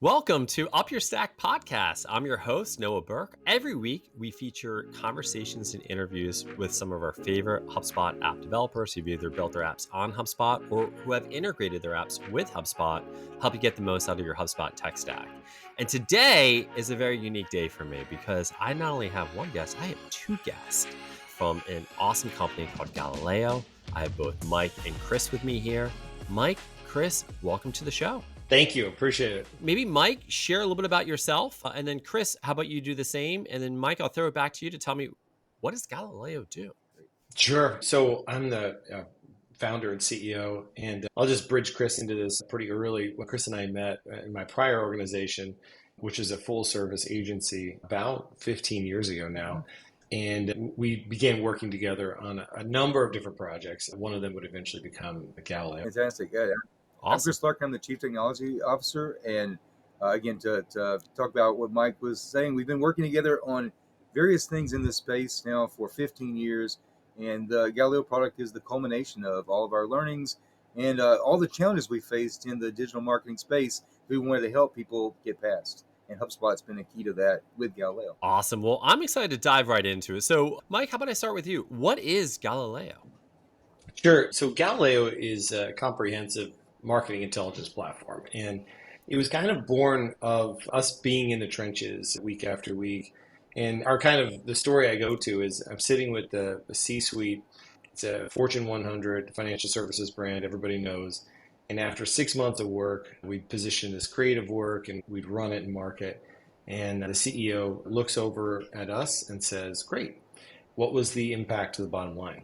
Welcome to UpYourStack podcast. I'm your host, Noah Berk. Every week, we feature conversations and interviews with some of our favorite HubSpot app developers who've either built their apps on HubSpot or who have integrated their apps with HubSpot, help you get the most out of your HubSpot tech stack. And today is a very unique day for me because I not only have one guest, I have two guests from an awesome company called Galileo. I have both Mike and Chris with me here. Mike, Chris, welcome to the show. Thank you. Appreciate it. Maybe Mike, share a little bit about yourself. And then Chris, how about you do the same? And then Mike, I'll throw it back to you to tell me, what does Galileo do? Sure. So I'm the founder and CEO, and I'll just bridge Chris into this pretty early. When Chris and I met in my prior organization, which is a full service agency about 15 years ago now. And we began working together on a number of different projects. One of them would eventually become Galileo. Fantastic. Yeah. Awesome. I'm Chris Larkin. I'm the Chief Technology Officer. And again, to talk about what Mike was saying, we've been working together on various things in this space now for 15 years. And the Galileo product is the culmination of all of our learnings and all the challenges we faced in the digital marketing space we wanted to help people get past. And HubSpot's been a key to that with Galileo. Awesome. Well, I'm excited to dive right into it. So, Mike, how about I start with you? What is Galileo? Sure. So Galileo is a comprehensive marketing intelligence platform. And it was kind of born of us being in the trenches week after week. And the story I go to is I'm sitting with the C-suite. It's a Fortune 100 financial services brand everybody knows. And after 6 months of work, we'd position this creative work and we'd run it and market. And the CEO looks over at us and says, great, what was the impact to the bottom line?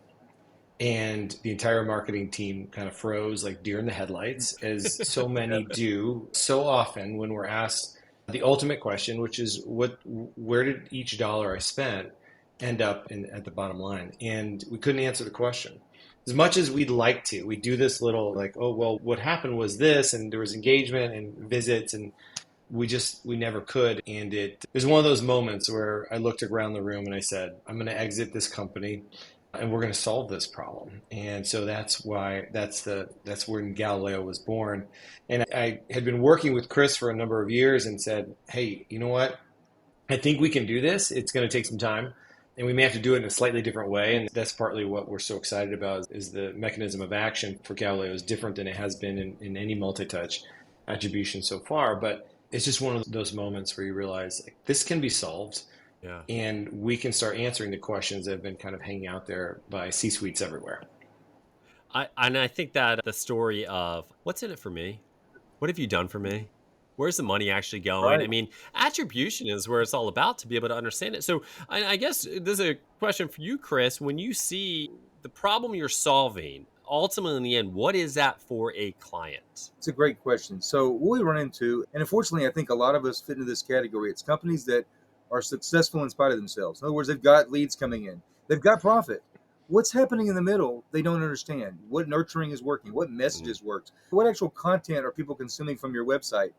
And the entire marketing team kind of froze like deer in the headlights, as so many do so often when we're asked the ultimate question, which is where did each dollar I spent end up at the bottom line? And we couldn't answer the question. As much as we'd like to, we do this little like, oh, well, what happened was this, and there was engagement and visits, and we never could. And it was one of those moments where I looked around the room and I said, I'm going to exit this company. And we're going to solve this problem. And so that's when Galileo was born. And I had been working with Chris for a number of years and said, hey, you know what? I think we can do this. It's going to take some time. And we may have to do it in a slightly different way. And that's partly what we're so excited about is the mechanism of action for Galileo is different than it has been in any multi-touch attribution so far. But it's just one of those moments where you realize like, this can be solved. Yeah. And we can start answering the questions that have been kind of hanging out there by C-suites everywhere. I think that the story of what's in it for me? What have you done for me? Where's the money actually going? Right. I mean, attribution is where it's all about to be able to understand it. So I guess there's a question for you, Chris. When you see the problem you're solving, ultimately in the end, what is that for a client? It's a great question. So what we run into, and unfortunately, I think a lot of us fit into this category. It's companies that are successful in spite of themselves. In other words, they've got leads coming in. They've got profit. What's happening in the middle, they don't understand. What nurturing is working? What messages worked? What actual content are people consuming from your website?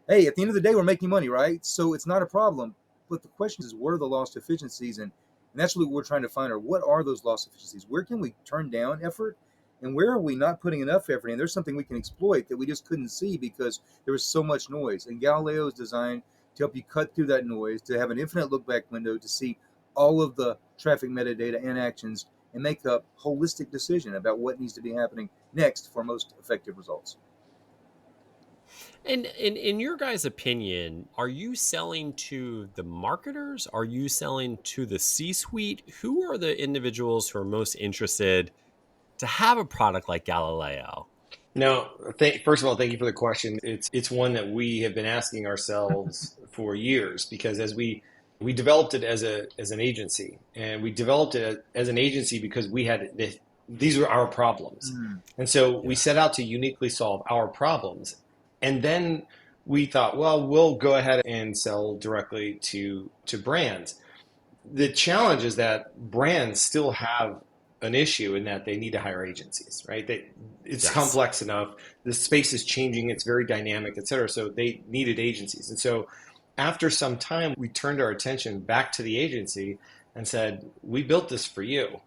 Hey, at the end of the day, we're making money, right? So it's not a problem. But the question is, what are the lost efficiencies? And that's what we're trying to find, or what are those lost efficiencies? Where can we turn down effort? And where are we not putting enough effort in? There's something we can exploit that we just couldn't see because there was so much noise. And Galileo is designed to help you cut through that noise, to have an infinite look back window to see all of the traffic metadata and actions and make a holistic decision about what needs to be happening next for most effective results. And in your guys' opinion, are you selling to the marketers? Are you selling to the C-suite? Who are the individuals who are most interested to have a product like Galileo? No, first of all, thank you for the question. It's one that we have been asking ourselves for years because as we developed it as an agency, and we developed it as an agency because we had these were our problems, and so we set out to uniquely solve our problems, and then we thought, well, we'll go ahead and sell directly to brands. The challenge is that brands still have an issue in that they need to hire agencies, right? It's complex enough. The space is changing. It's very dynamic, et cetera. So they needed agencies. And so after some time, we turned our attention back to the agency and said, we built this for you.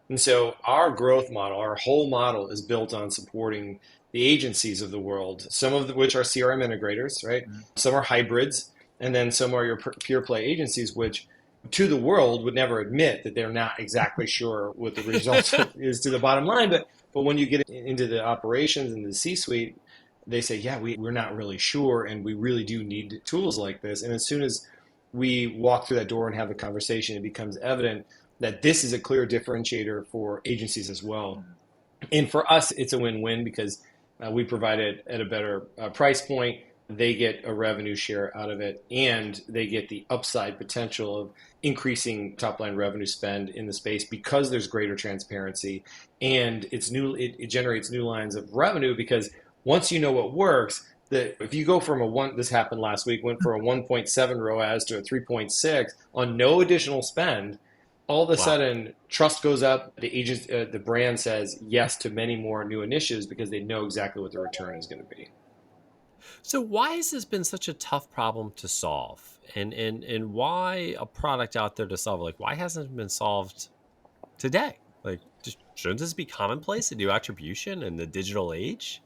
And so our growth model, our whole model is built on supporting the agencies of the world, some of which are CRM integrators, right? Mhm. Some are hybrids, and then some are your pure play agencies, which to the world would never admit that they're not exactly sure what the result is to the bottom line. But when you get into the operations and the C-suite, they say, yeah, we're not really sure, and we really do need tools like this. And as soon as we walk through that door and have a conversation, it becomes evident that this is a clear differentiator for agencies as well. And for us, it's a win-win because we provide it at a better price point. They get a revenue share out of it, and they get the upside potential of increasing top-line revenue spend in the space because there's greater transparency, and it generates new lines of revenue because once you know what works, if you go from this happened last week, went from a 1.7 ROAS to a 3.6 on no additional spend, all of a Wow. sudden trust goes up. The brand says yes to many more new initiatives because they know exactly what the return is going to be. So why has this been such a tough problem to solve? And why a product out there to solve? Like, why hasn't it been solved today? Like, shouldn't this be commonplace to do attribution in the digital age?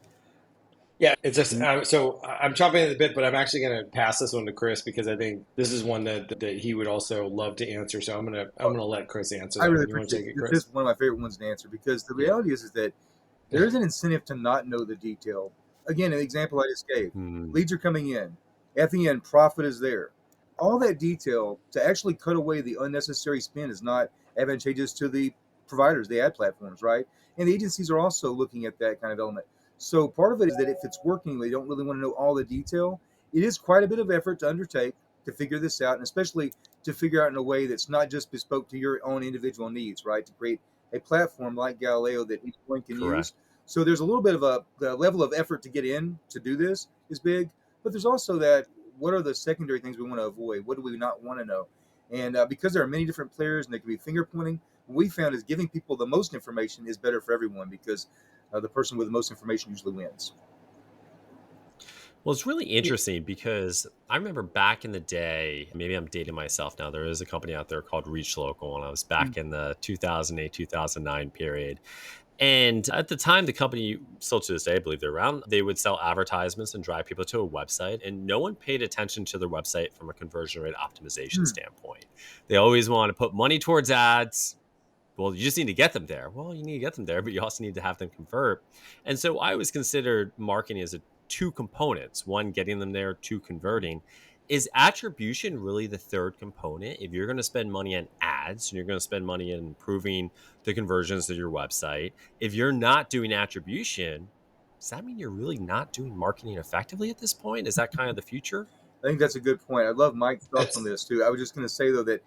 Yeah, it's just so I'm chopping at the bit, but I'm actually going to pass this one to Chris because I think this is one that he would also love to answer. So I'm gonna let Chris answer I that. really You want to take appreciate it, it. Chris? This is one of my favorite ones to answer because the reality is that there is an incentive to not know the detail. Again, an example I just gave: leads are coming in. At the end, profit is there. All that detail to actually cut away the unnecessary spend is not advantageous to the providers, the ad platforms, right? And the agencies are also looking at that kind of element. So part of it is that if it's working, they don't really want to know all the detail. It is quite a bit of effort to undertake to figure this out, and especially to figure out in a way that's not just bespoke to your own individual needs, right? To create a platform like Galileo that anyone can Correct. use. So there's a little bit of the level of effort to get in to do this is big, but there's also that what are the secondary things we want to avoid? What do we not want to know? And because there are many different players and they can be finger pointing, what we found is giving people the most information is better for everyone because the person with the most information usually wins. Well, it's really interesting because I remember back in the day, maybe I'm dating myself now. There is a company out there called Reach Local, and I was back in the 2008, 2009 period. And at the time, the company, still to this day, I believe they're around, they would sell advertisements and drive people to a website. And no one paid attention to their website from a conversion rate optimization standpoint. They always want to put money towards ads. Well, you just need to get them there. Well, you need to get them there, but you also need to have them convert. And so I always considered marketing as two components: one, getting them there; two, converting. Is attribution really the third component? If you're going to spend money on ads and you're going to spend money in improving the conversions to your website, if you're not doing attribution, does that mean you're really not doing marketing effectively at this point? Is that kind of the future? I think that's a good point. I love Mike's thoughts on That's this too. I was just going to say though that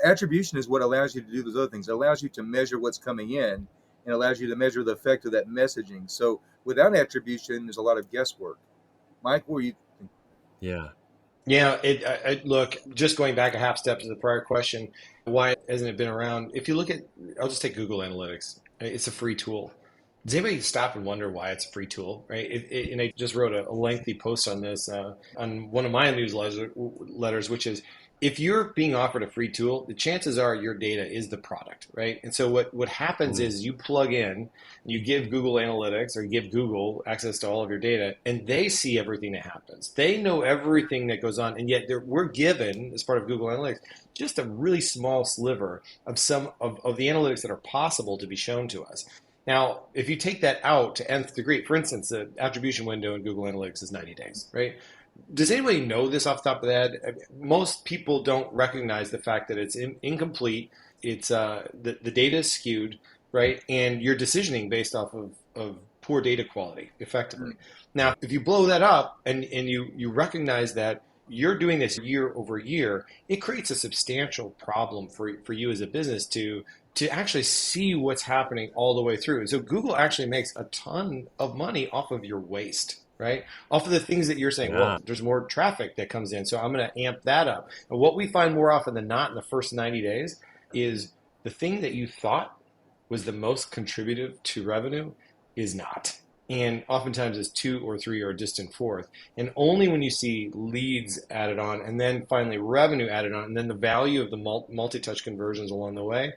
attribution is what allows you to do those other things. It allows you to measure what's coming in and allows you to measure the effect of that messaging. So without attribution, there's a lot of guesswork. Mike, what were you thinking? Yeah. Yeah, look, just going back a half step to the prior question, why hasn't it been around? If you look at, I'll just take Google Analytics. It's a free tool. Does anybody stop and wonder why it's a free tool, right? And I just wrote a lengthy post on this on one of my newsletters, which is if you're being offered a free tool, the chances are your data is the product, right? And so what happens is you plug in, you give Google Analytics or you give Google access to all of your data, and they see everything that happens. They know everything that goes on, and yet we're given, as part of Google Analytics, just a really small sliver of some of the analytics that are possible to be shown to us. Now, if you take that out to nth degree, for instance, the attribution window in Google Analytics is 90 days, right? Does anybody know this off the top of their head? Most people don't recognize the fact that it's incomplete. It's the data is skewed, right? And you're decisioning based off of poor data quality, effectively. Now, if you blow that up and you recognize that you're doing this year over year, it creates a substantial problem for you as a business to actually see what's happening all the way through. And so Google actually makes a ton of money off of your waste, right? Off of the things that you're saying, well, there's more traffic that comes in, so I'm going to amp that up. And what we find more often than not in the first 90 days is the thing that you thought was the most contributive to revenue is not. And oftentimes it's 2 or 3 or a distant fourth. And only when you see leads added on and then finally revenue added on and then the value of the multi-touch conversions along the way,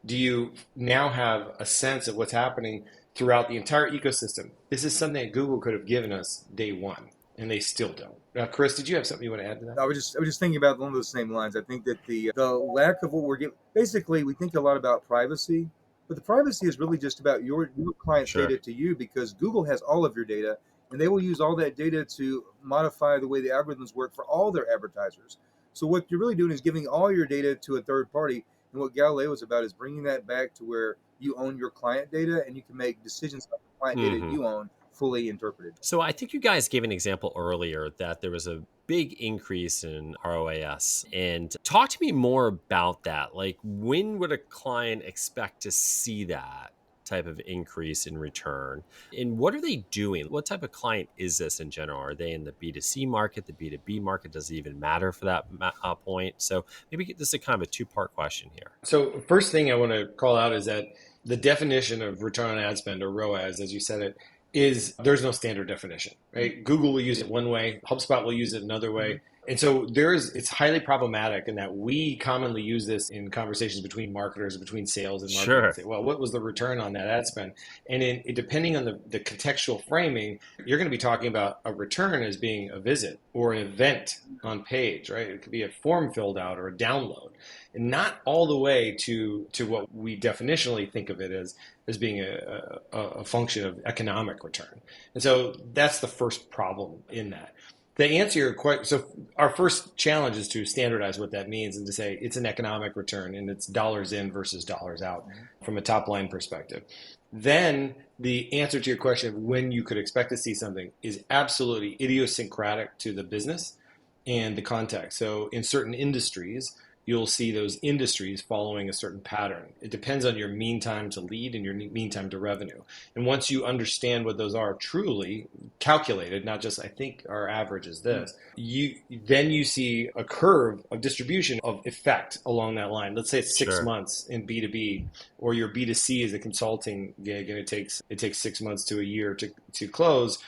do you now have a sense of what's happening throughout the entire ecosystem. This is something that Google could have given us day one, and they still don't. Chris, did you have something you want to add to that? I was just thinking about along those same lines. I think that the lack of what we're getting, basically, we think a lot about privacy, but the privacy is really just about your client's Sure. data to you, because Google has all of your data, and they will use all that data to modify the way the algorithms work for all their advertisers. So what you're really doing is giving all your data to a third party, and what Galileo is about is bringing that back to where you own your client data, and you can make decisions about the client data you own fully interpreted. So I think you guys gave an example earlier that there was a big increase in ROAS. And talk to me more about that. Like, when would a client expect to see that type of increase in return? And what are they doing? What type of client is this in general? Are they in the B2C market, the B2B market? Does it even matter for that point? So maybe this is kind of a two-part question here. So first thing I want to call out is that the definition of return on ad spend, or ROAS, as you said it, is there's no standard definition, right? Google will use it one way, HubSpot will use it another way. And so it's highly problematic in that we commonly use this in conversations between marketers, between sales and marketing. Sure. Say, well, what was the return on that ad spend? And depending on the contextual framing, you're going to be talking about a return as being a visit or an event on page, right? It could be a form filled out or a download, and not all the way to what we definitionally think of it as being a function of economic return. And so that's the first problem in that. To answer your question, so our first challenge is to standardize what that means and to say it's an economic return and it's dollars in versus dollars out from a top line perspective. Then the answer to your question of when you could expect to see something is absolutely idiosyncratic to the business and the context. So in certain industries, you'll see those industries following a certain pattern. It depends on your mean time to lead and your mean time to revenue. And once you understand what those are truly calculated, not just I think our average is this, then you see a curve of distribution of effect along that line. Let's say it's 6 months in B2B, or your B2C is a consulting gig and it takes 6 months to a year to close.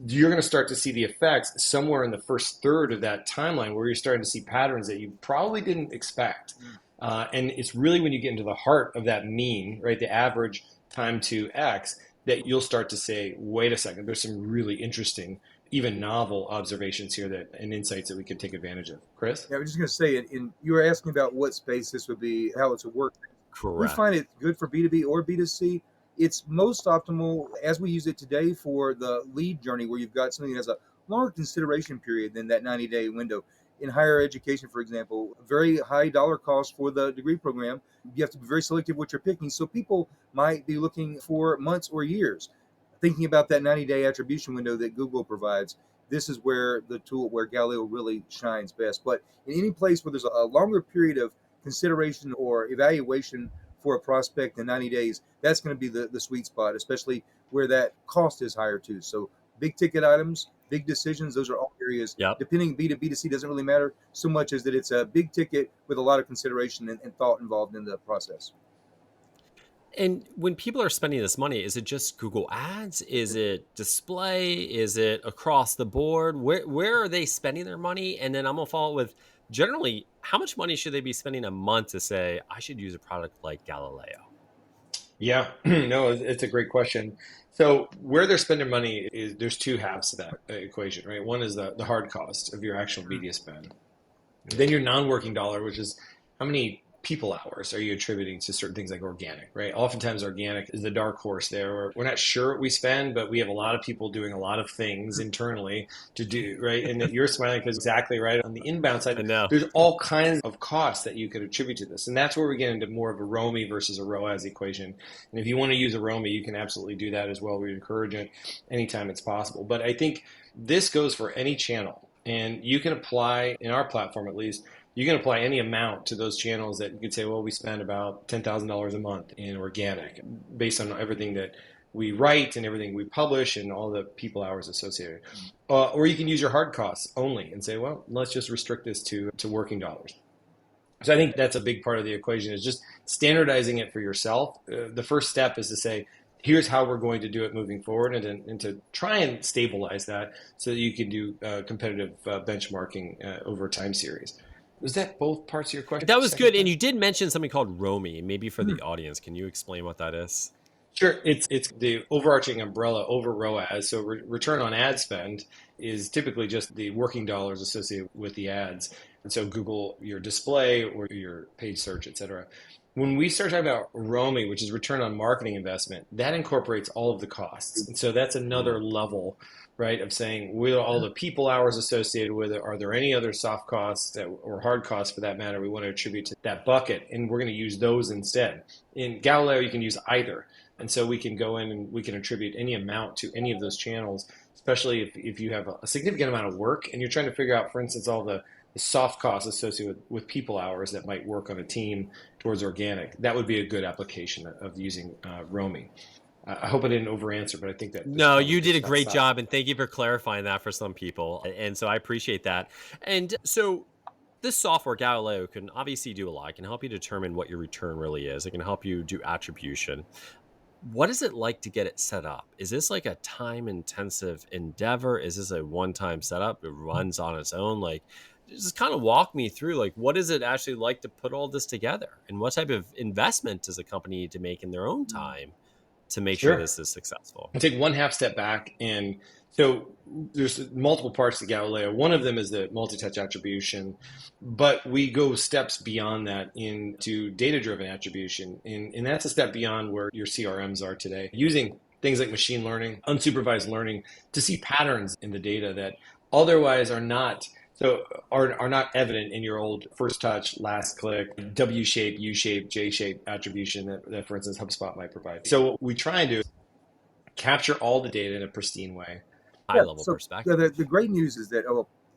You're going to start to see the effects somewhere in the first third of that timeline, where you're starting to see patterns that you probably didn't expect. And it's really when you get into the heart of that mean, right, the average time to X, that you'll start to say, wait a second, there's some really interesting, even novel observations here and insights that we could take advantage of. Chris? Yeah, I was just going to say, you were asking about what space this would be, how it would work. Correct. We find it good for B2B or B2C. It's most optimal as we use it today for the lead journey, where you've got something that has a longer consideration period than that 90-day window. In higher education, for example, very high dollar cost for the degree program. You have to be very selective what you're picking. So people might be looking for months or years. Thinking about that 90-day attribution window that Google provides, this is where Galileo really shines best. But in any place where there's a longer period of consideration or evaluation for a prospect in 90 days, that's going to be the sweet spot, especially where that cost is higher too. So big ticket items, big decisions, those are all areas. Depending B2B to C doesn't really matter so much as that it's a big ticket with a lot of consideration and thought involved in the process. And when people are spending this money, is it just Google Ads? Is it display? Is it across the board? Where are they spending their money? And then I'm going to follow with, generally, how much money should they be spending a month to say, I should use a product like Galileo? Yeah, no, it's a great question. So where they're spending money is, there's two halves to that equation, right? One is the hard cost of your actual media spend. Then your non-working dollar, which is how many people hours are you attributing to certain things like organic, right? Oftentimes organic is the dark horse there. We're not sure what we spend, but we have a lot of people doing a lot of things internally to do, right? And that you're smiling because exactly right. On the inbound side, there's all kinds of costs that you could attribute to this. And that's where we get into more of a ROMI versus a ROAS equation. And if you want to use a ROMI, you can absolutely do that as well. We encourage it anytime it's possible. But I think this goes for any channel. And you can apply, in our platform at least, you can apply any amount to those channels that you could say, well, we spend about $10,000 a month in organic based on everything that we write and everything we publish and all the people hours associated. Or you can use your hard costs only and say, well, let's just restrict this to working dollars. So I think that's a big part of the equation, is just standardizing it for yourself. The first step is to say, here's how we're going to do it moving forward, and to try and stabilize that so that you can do competitive benchmarking over a time series. Was that both parts of your question? That was good. And you did mention something called ROMI. Maybe for the audience, can you explain what that is? Sure, it's the overarching umbrella over ROAS. So return on ad spend is typically just the working dollars associated with the ads. And so Google, your display or your paid search, et cetera. When we start talking about ROMI, which is return on marketing investment, that incorporates all of the costs. And so that's another level, right, of saying, what are all the people hours associated with it? Are there any other soft costs or hard costs for that matter we want to attribute to that bucket? And we're going to use those instead. In Galileo, you can use either. And so we can go in and we can attribute any amount to any of those channels, especially if you have a significant amount of work and you're trying to figure out, for instance, all the soft costs associated with people hours that might work on a team towards organic. That would be a good application of using roaming. I hope I didn't over answer, but I think that No, you did a great job, and thank you for clarifying that for some people. And so I appreciate that. And so this software, Galileo, can obviously do a lot. It can help you determine what your return really is. It can help you do attribution. What is it like to get it set up? Is this like a time intensive endeavor? Is this a one-time setup? It runs on its own? Like, just kind of walk me through, like, what is it actually like to put all this together? And what type of investment does a company need to make in their own time to make sure this is successful? I'll take one half step back. And so there's multiple parts to Galileo. One of them is the multi-touch attribution, but we go steps beyond that into data-driven attribution. And that's a step beyond where your CRMs are today, using things like machine learning, unsupervised learning to see patterns in the data that otherwise are not evident in your old first touch, last click, W shape, U shape, J shape attribution that, for instance, HubSpot might provide. So what we try and do is capture all the data in a pristine way. High level perspective. The great news is that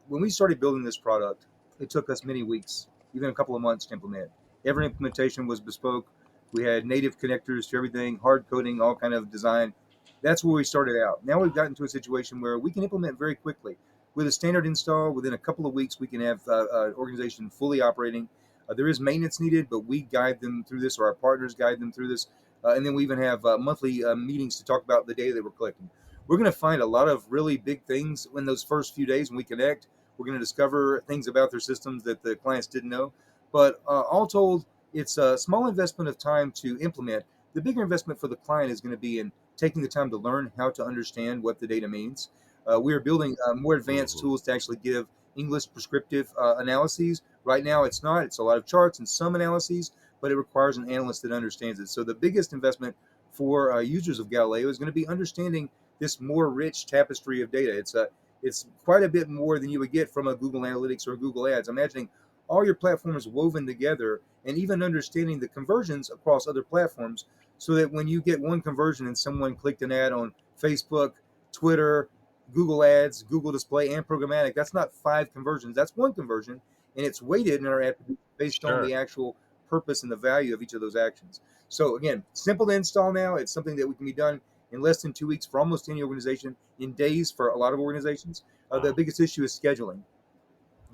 when we started building this product, it took us many weeks, even a couple of months to implement. Every implementation was bespoke. We had native connectors to everything, hard coding, all kind of design. That's where we started out. Now we've gotten to a situation where we can implement very quickly. With a standard install, within a couple of weeks, we can have an organization fully operating. There is maintenance needed, but we guide them through this, or our partners guide them through this. And then we even have monthly meetings to talk about the data that we're collecting. We're going to find a lot of really big things in those first few days when we connect. We're going to discover things about their systems that the clients didn't know. But all told, it's a small investment of time to implement. The bigger investment for the client is going to be in taking the time to learn how to understand what the data means. We are building more advanced tools to actually give English prescriptive analyses. Right now, it's not. It's a lot of charts and some analyses, but it requires an analyst that understands it. So the biggest investment for users of Galileo is going to be understanding this more rich tapestry of data. It's quite a bit more than you would get from a Google Analytics or Google Ads. Imagining all your platforms woven together and even understanding the conversions across other platforms, so that when you get one conversion and someone clicked an ad on Facebook, Twitter, Google Ads, Google Display, and programmatic, that's not 5 conversions. That's one conversion, and it's weighted in our attribution based on the actual purpose and the value of each of those actions. So again, simple to install now. It's something that we can be done in less than 2 weeks for almost any organization, in days for a lot of organizations. The biggest issue is scheduling,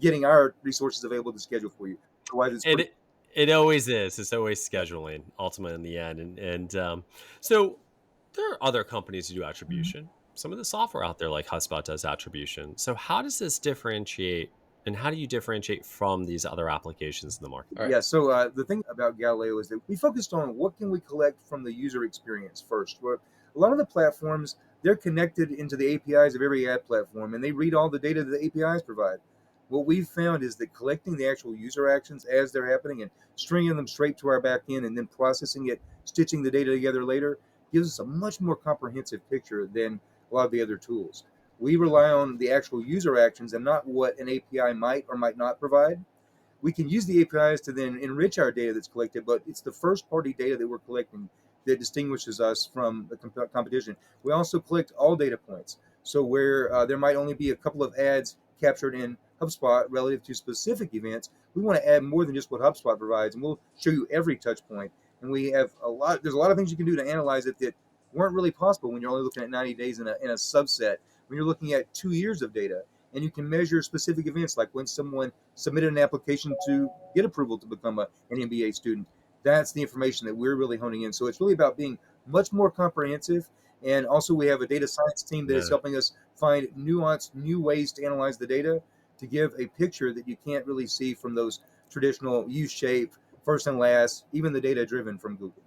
getting our resources available to schedule for you. Otherwise, it always is. It's always scheduling, ultimately, in the end. And so there are other companies who do attribution. Some of the software out there, like HubSpot, does attribution. So how does this differentiate, and how do you differentiate from these other applications in the market? Yeah, so the thing about Galileo is that we focused on what can we collect from the user experience first. Where a lot of the platforms, they're connected into the APIs of every ad platform, and they read all the data that the APIs provide. What we've found is that collecting the actual user actions as they're happening and stringing them straight to our back end and then processing it, stitching the data together later, gives us a much more comprehensive picture than a lot of the other tools. We rely on the actual user actions and not what an API might or might not provide. We can use the APIs to then enrich our data that's collected, but it's the first party data that we're collecting that distinguishes us from the competition. We also collect all data points. So where there might only be a couple of ads captured in HubSpot relative to specific events, we want to add more than just what HubSpot provides, and we'll show you every touch point. And we have there's a lot of things you can do to analyze it that weren't really possible when you're only looking at 90 days in a subset. When you're looking at 2 years of data, and you can measure specific events, like when someone submitted an application to get approval to become an MBA student. That's the information that we're really honing in. So it's really about being much more comprehensive. And also we have a data science team that is helping us find nuanced, new ways to analyze the data to give a picture that you can't really see from those traditional U-shape, first and last, even the data driven from Google.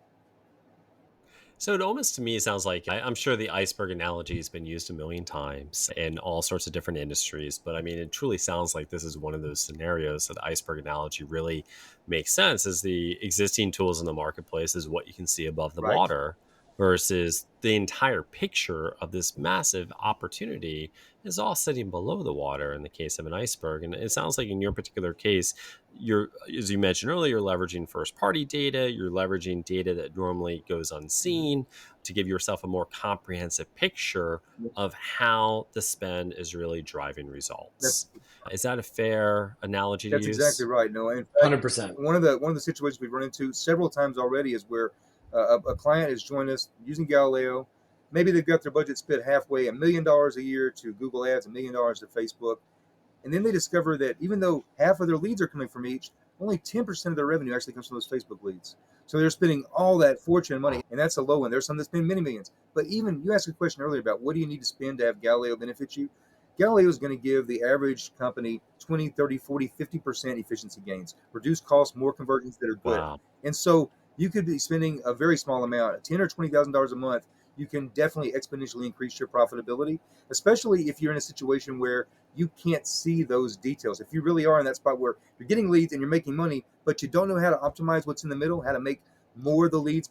So it almost to me sounds like I'm sure the iceberg analogy has been used a million times in all sorts of different industries. But I mean, it truly sounds like this is one of those scenarios that the iceberg analogy really makes sense as the existing tools in the marketplace is what you can see above the Right. water versus the entire picture of this massive opportunity is all sitting below the water in the case of an iceberg. And it sounds like in your particular case, you're, as you mentioned earlier, you're leveraging first party data, you're leveraging data that normally goes unseen to give yourself a more comprehensive picture of how the spend is really driving That's results. Is that a fair analogy to that's exactly use? right, Noah. In fact, 100%. one of the situations we've run into several times already is where a client has joined us using Galileo. Maybe they've got their budget split halfway, $1 million a year to Google Ads, $1 million to Facebook. And then they discover that even though half of their leads are coming from each, only 10% of their revenue actually comes from those Facebook leads. So they're spending all that fortune and money, and that's a low one. There's some that spend many millions. But even you asked a question earlier about what do you need to spend to have Galileo benefit you? Galileo is going to give the average company 20, 30, 40, 50% efficiency gains, reduce costs, more conversions that are good. Wow. And so you could be spending a very small amount, $10 or $20,000 a month. You can definitely exponentially increase your profitability, especially if you're in a situation where you can't see those details. If you really are in that spot where you're getting leads and you're making money, but you don't know how to optimize what's in the middle, how to make more of the leads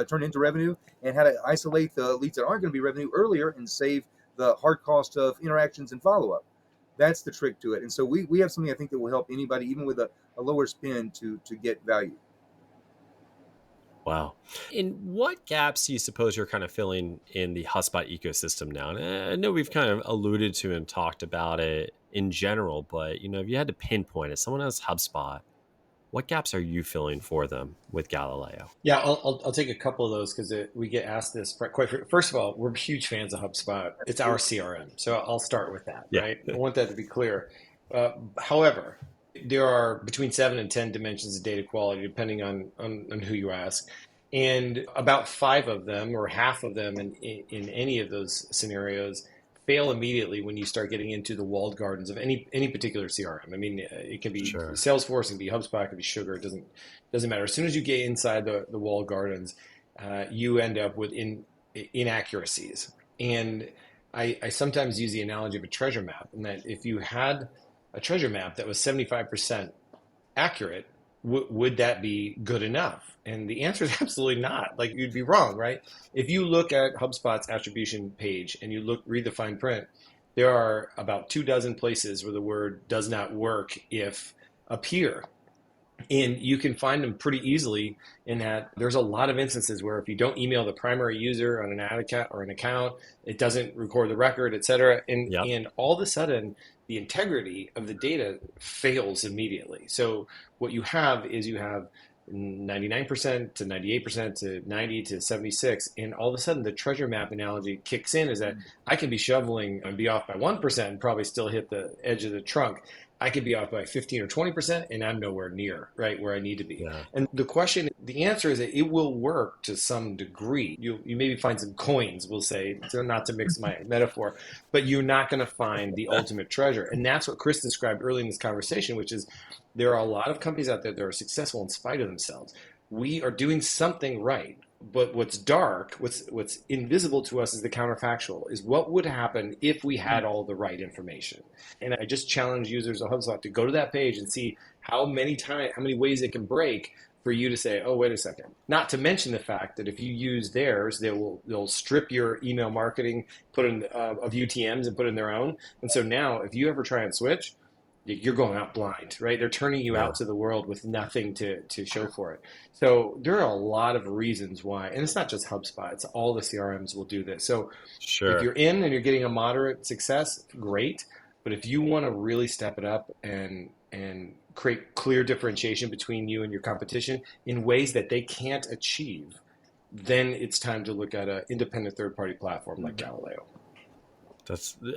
turn into revenue, and how to isolate the leads that aren't going to be revenue earlier and save the hard cost of interactions and follow up. That's the trick to it. And so we have something I think that will help anybody, even with a lower spend, to get value. Wow. In what gaps do you suppose you're kind of filling in the HubSpot ecosystem now? And I know we've kind of alluded to and talked about it in general, but if you had to pinpoint it, someone has HubSpot, what gaps are you filling for them with Galileo? Yeah, I'll take a couple of those because we get asked this First of all, we're huge fans of HubSpot. It's our CRM, so I'll start with that. Yeah. Right, I want that to be clear. However, there are between 7 and 10 dimensions of data quality, depending on who you ask, and about 5 of them or half of them in any of those scenarios fail immediately when you start getting into the walled gardens of any particular CRM. I mean, it can be Sure. Salesforce, it can be HubSpot, it can be Sugar. It doesn't matter. As soon as you get inside the walled gardens, you end up with inaccuracies. And I sometimes use the analogy of a treasure map, and that if you had a treasure map that was 75% accurate, would that be good enough? And the answer is absolutely not. Like, you'd be wrong, right? If you look at HubSpot's attribution page and you read the fine print, there are about 24 places where the word does not work if appear. And you can find them pretty easily in that there's a lot of instances where if you don't email the primary user on an ad account or an account, it doesn't record the record, et cetera. Yep. And all of a sudden, the integrity of the data fails immediately. So what you have is 99% to 98% to 90 to 76. And all of a sudden, the treasure map analogy kicks in, is that I can be shoveling and be off by 1% and probably still hit the edge of the trunk. I could be off by 15 or 20% and I'm nowhere near right where I need to be. Yeah. And the answer is that it will work to some degree. You maybe find some coins, we'll say, not to mix my metaphor, but you're not going to find the ultimate treasure. And that's what Chris described early in this conversation, which is there are a lot of companies out there that are successful in spite of themselves. We are doing something right. But what's dark, what's invisible to us is the counterfactual, is what would happen if we had all the right information. And I just challenge users of HubSpot to go to that page and see how many ways it can break for you to say, oh, wait a second. Not to mention the fact that if you use theirs, they'll strip your email marketing, put in of UTMs and put in their own. And so now if you ever try and switch, you're going out blind, right? They're turning you out to the world with nothing to show for it. So there are a lot of reasons why, and it's not just HubSpot, it's all the CRMs will do this. So Sure. If you're in and you're getting a moderate success, great. But if you want to really step it up and create clear differentiation between you and your competition in ways that they can't achieve, then it's time to look at an independent third-party platform like Galileo.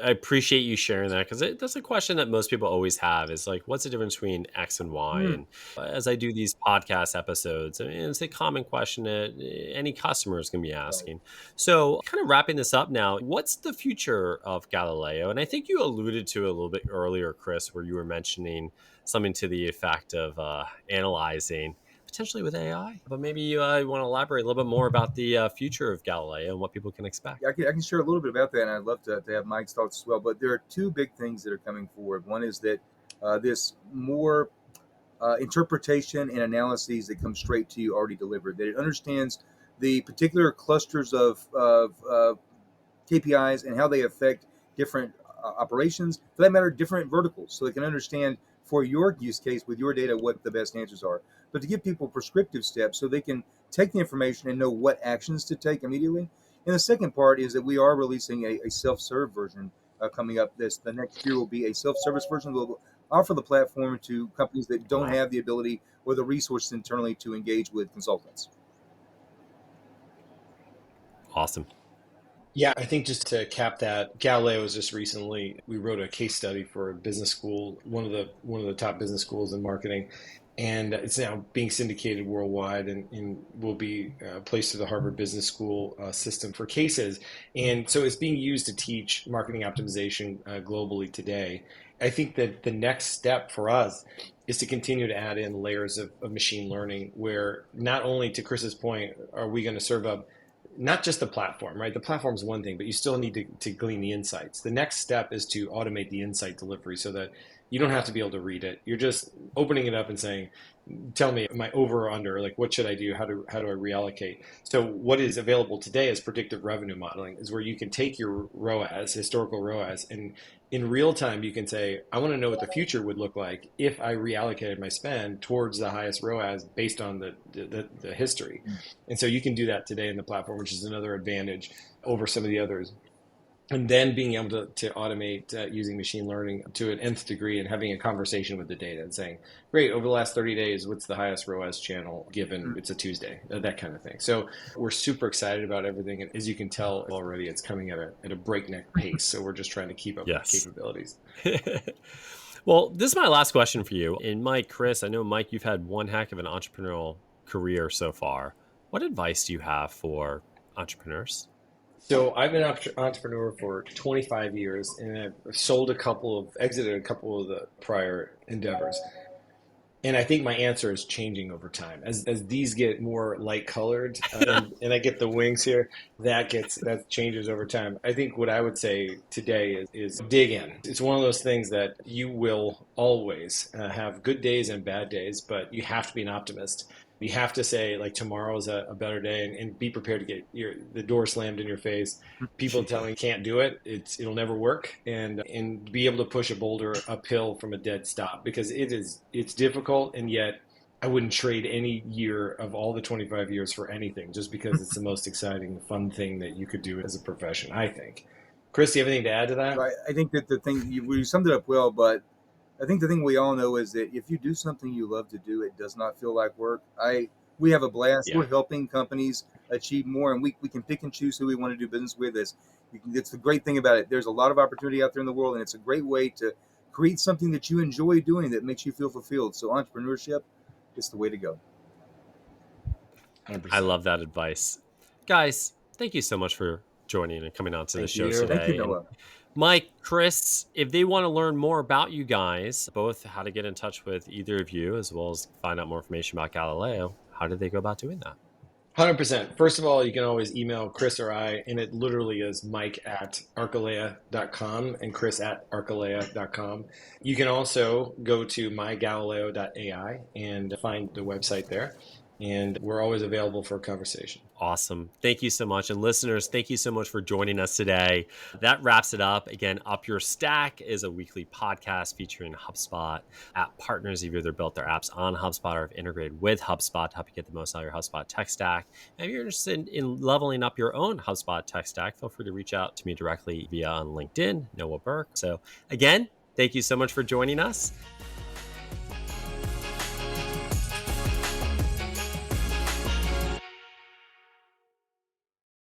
I appreciate you sharing that, because that's a question that most people always have, is like, what's the difference between X and Y? And as I do these podcast episodes, I mean, it's a common question that any customer is going to be asking. So kind of wrapping this up now, what's the future of Galileo? And I think you alluded to it a little bit earlier, Chris, where you were mentioning something to the effect of analyzing potentially with AI. But maybe you want to elaborate a little bit more about the future of Galileo and what people can expect. I can share a little bit about that, and I'd love to have Mike's thoughts as well. But there are two big things that are coming forward. One is that this more interpretation and analyses that come straight to you already delivered, that it understands the particular clusters of KPIs and how they affect different operations, for that matter, different verticals. So it can understand for your use case with your data what the best answers are. But to give people prescriptive steps so they can take the information and know what actions to take immediately. And the second part is that we are releasing a self-serve version coming up. The next year will be a self-service version. We'll offer the platform to companies that don't have the ability or the resources internally to engage with consultants. Awesome. Yeah, I think just to cap that, Galileo was just recently, we wrote a case study for a business school, one of the top business schools in marketing, and it's now being syndicated worldwide and will be placed to the Harvard Business School system for cases. And so it's being used to teach marketing optimization globally today. I think that the next step for us is to continue to add in layers of machine learning, where not only, to Chris's point, are we going to serve up not just the platform, right? The platform is one thing, but you still need to glean the insights. The next step is to automate the insight delivery so that you don't have to be able to read it. You're just opening it up and saying, tell me, am I over or under? Like, what should I do? How do I reallocate? So what is available today is predictive revenue modeling, is where you can take your ROAS, historical ROAS, and in real time, you can say, I want to know what the future would look like if I reallocated my spend towards the highest ROAS based on the history. And so you can do that today in the platform, which is another advantage over some of the others. And then being able to automate using machine learning to an nth degree and having a conversation with the data and saying, great, over the last 30 days, what's the highest ROAS channel given it's a Tuesday, that kind of thing. So we're super excited about everything. And as you can tell already, it's coming at a breakneck pace. So we're just trying to keep up with capabilities. Well, this is my last question for you. And Mike, Chris, I know, Mike, you've had one heck of an entrepreneurial career so far. What advice do you have for entrepreneurs? So I've been an entrepreneur for 25 years, and I've exited a couple of the prior endeavors. And I think my answer is changing over time. As these get more light colored and I get the wings here, that changes over time. I think what I would say today is dig in. It's one of those things that you will always have good days and bad days, but you have to be an optimist. You have to say, like, tomorrow is a better day, and be prepared to get the door slammed in your face. People telling you can't do it, it'll never work, and be able to push a boulder uphill from a dead stop, because it's difficult, and yet I wouldn't trade any year of all the 25 years for anything, just because it's the most exciting, fun thing that you could do as a profession, I think. Chris, do you have anything to add to that? Right. I think that the thing, you summed it up well, but I think the thing we all know is that if you do something you love to do, it does not feel like work. We have a blast. Yeah. We're helping companies achieve more, and we can pick and choose who we want to do business with. It's the great thing about it. There's a lot of opportunity out there in the world, and it's a great way to create something that you enjoy doing that makes you feel fulfilled. So entrepreneurship is the way to go. 100%. I love that advice. Guys, thank you so much for joining and coming on to the show today. Thank you, Noah. Mike, Chris, if they want to learn more about you guys, both how to get in touch with either of you, as well as find out more information about Galileo, how did they go about doing that? 100%. First of all, you can always email Chris or I, and it literally is mike@arcalea.com and chris@arcalea.com. You can also go to mygalileo.ai and find the website there. And we're always available for a conversation. Awesome. Thank you so much. And listeners, thank you so much for joining us today. That wraps it up. Again, UpYourStack is a weekly podcast featuring HubSpot app partners who've either built their apps on HubSpot or have integrated with HubSpot to help you get the most out of your HubSpot tech stack. And if you're interested in leveling up your own HubSpot tech stack, feel free to reach out to me directly via on LinkedIn, Noah Berk. So again, thank you so much for joining us.